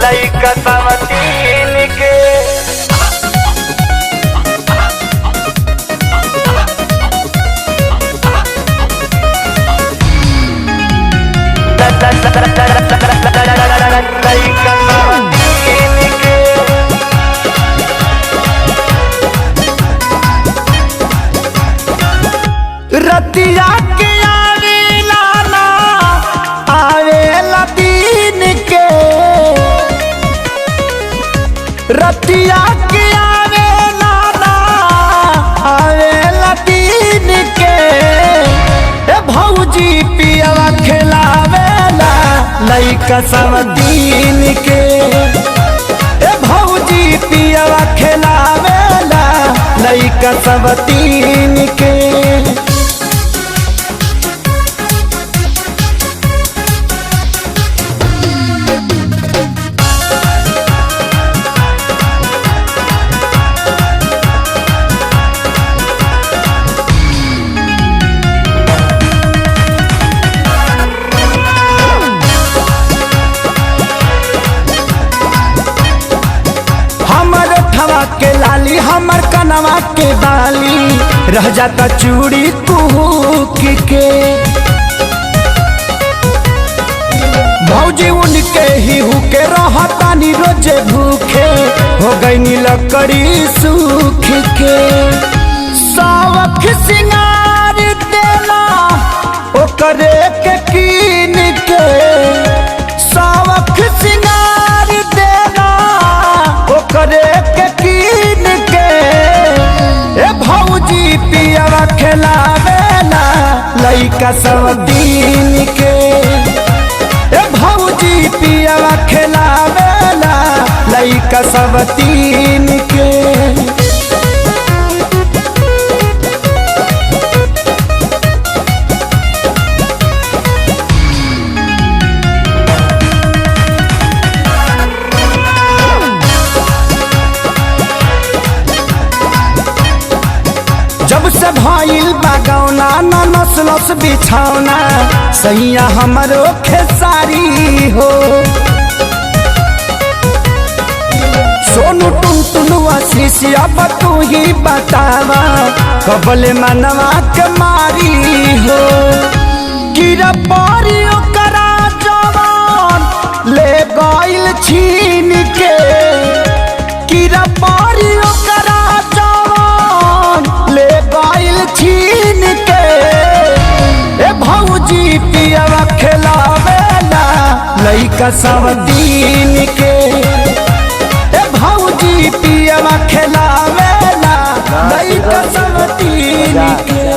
लइका समतीन के लइका समतीन के रतिया के आवेला ना आवेला दिन के रतिया के आवेला ना आवेला दिन के ए भौजी पियवा खिलावेला लइका समतीन के ए भौजी पियवा खिलावेला लइका समतीन के के लाली हमर कनवा के बाली रह जाता चूड़ी कुहूक के भौजी उनके ही हुके रहतानी रोजे भूखे हो गई लकड़ी सूख के सावख सिंगार देला ओकरे के कीन के सावख सिंगार देला ओकरे के कीन के ए भौजी पियवा खिलावेला लइका समतीन के ए भौजी पियवा खिलावेला लइका समतीन के जब से भइल बागौना न नसलस बिछौना सैया हमरो खेसारी हो सोनू टुनटुनुआ शीशिया तू ही बतावा कबले मनवा के मारी हो गिरा पारी ओकरा जवान ले गइल छीन के गिरा पारी ओकरा ले गइल छीन के ए भौजी पियवा खिलावेला लइका समतीन के ए भौजी पियवा खिलावेला लइका समतीन के।